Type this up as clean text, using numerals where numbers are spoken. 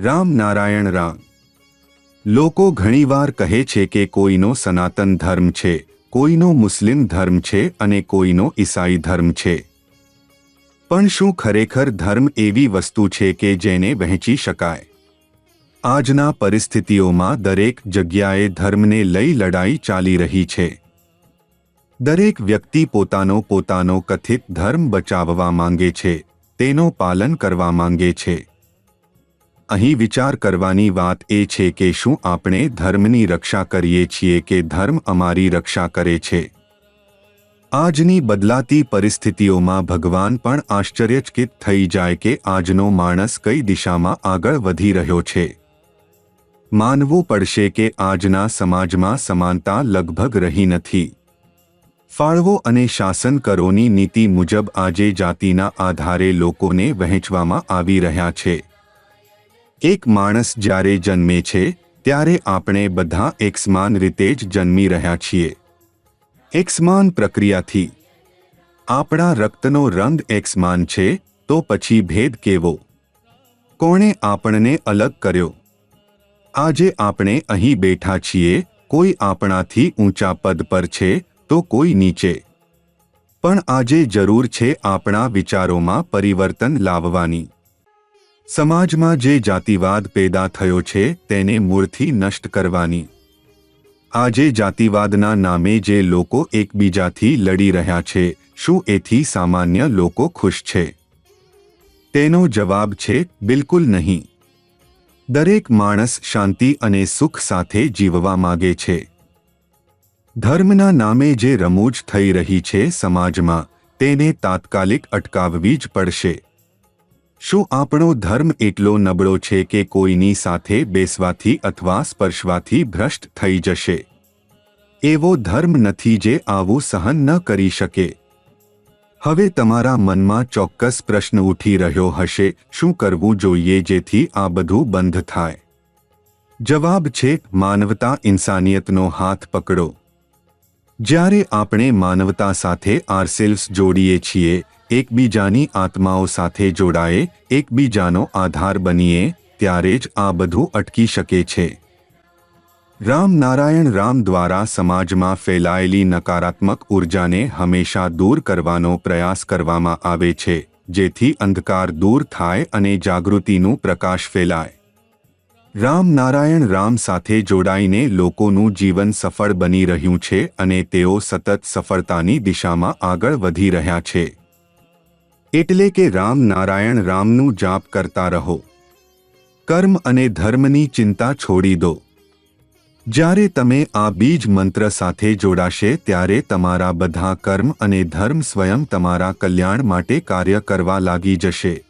રામ નારાયણ રામ. લોકો ઘણીવાર કહે છે કે કોઈનો સનાતન ધર્મ છે, કોઈનો મુસ્લિમ ધર્મ છે અને કોઈનો ઈસાઈ ધર્મ છે. પણ શું ખરેખર ધર્મ એવી વસ્તુ છે કે જેને વહેંચી શકાય? આજના પરિસ્થિતિઓમાં દરેક જગ્યાએ ધર્મને લઈ લડાઈ ચાલી રહી છે. દરેક વ્યક્તિ પોતાનો કથિત ધર્મ બચાવવા માંગે છે, તેનો પાલન કરવા માંગે છે. અહીં વિચાર કરવાની વાત એ છે કે શું આપણે ધર્મની રક્ષા કરીએ છીએ કે ધર્મ અમારી રક્ષા કરે છે? આજની બદલાતી પરિસ્થિતિઓમાં ભગવાન પણ આશ્ચર્યચકિત થઈ જાય કે આજનો માણસ કઈ દિશામાં આગળ વધી રહ્યો છે. માનવું પડશે કે આજના સમાજમાં સમાનતા લગભગ રહી નથી. ફાળવો અને શાસન કરોની નીતિ મુજબ આજે જાતિના આધારે લોકોને વહેંચવામાં આવી રહ્યા છે. એક માણસ જ્યારે જન્મે છે ત્યારે આપણે બધા એક સમાન રીતે જ જન્મી રહ્યા છીએ. એક સમાન પ્રક્રિયાથી. આપણા રક્તનો રંગ એક સમાન છે, તો પછી ભેદ કેવો? કોણે આપણને અલગ કર્યો? આજે આપણે અહીં બેઠા છીએ, કોઈ આપણાથી ઊંચા પદ પર છે તો કોઈ નીચે. પણ આજે જરૂર છે આપણા વિચારોમાં પરિવર્તન લાવવાની. સમાજમાં જે જાતિવાદ પેદા થયો છે તેને મૂળથી નષ્ટ કરવાની. આજે જાતિવાદના નામે જે લોકો એકબીજાથી લડી રહ્યા છે, શું એથી સામાન્ય લોકો ખુશ છે? તેનો જવાબ છે બિલકુલ નહીં. દરેક માણસ શાંતિ અને સુખ સાથે જીવવા માગે છે. ધર્મના નામે જે રમૂજ થઈ રહી છે સમાજમાં, તેને તાત્કાલિક અટકાવવી જ પડશે. શું આપણો ધર્મ એટલો નબળો છે કે કોઈની સાથે બેસવાથી અથવા સ્પર્શવાથી ભ્રષ્ટ થઈ જશે? એવો ધર્મ નથી જે આવું સહન ન કરી શકે. હવે તમારા મનમાં ચોક્કસ પ્રશ્ન ઉઠી રહ્યો હશે, શું કરવું જોઈએ જેથી આ બધું બંધ થાય? જવાબ છે માનવતા, ઇન્સાનિયતનો હાથ પકડો. જ્યારે આપણે માનવતા સાથે આરસેલ્સ જોડીએ છીએ, એકબીજાની આત્માઓ સાથે જોડાએ, એકબીજાનો આધાર બનીએ, ત્યારે જ આ બધું અટકી શકે છે. રામ નારાયણ રામ દ્વારા સમાજમાં ફેલાયેલી નકારાત્મક ઉર્જાને હંમેશા દૂર કરવાનો પ્રયાસ કરવામાં આવે છે, જેથી અંધકાર દૂર થાય અને જાગૃતિનું પ્રકાશ ફેલાય. રામ નારાયણ રામ સાથે જોડાઈને લોકોનું જીવન સફળ બની રહ્યું છે અને તેઓ સતત સફળતાની દિશામાં આગળ વધી રહ્યા છે. એટલે કે રામ નારાયણ રામનું જાપ કરતા રહો. કર્મ અને ધર્મની ચિંતા છોડી દો. જ્યારે તમે આ બીજ મંત્ર સાથે જોડાશે ત્યારે તમારા બધા કર્મ અને ધર્મ સ્વયં તમારા કલ્યાણ માટે કાર્ય કરવા લાગી જશે.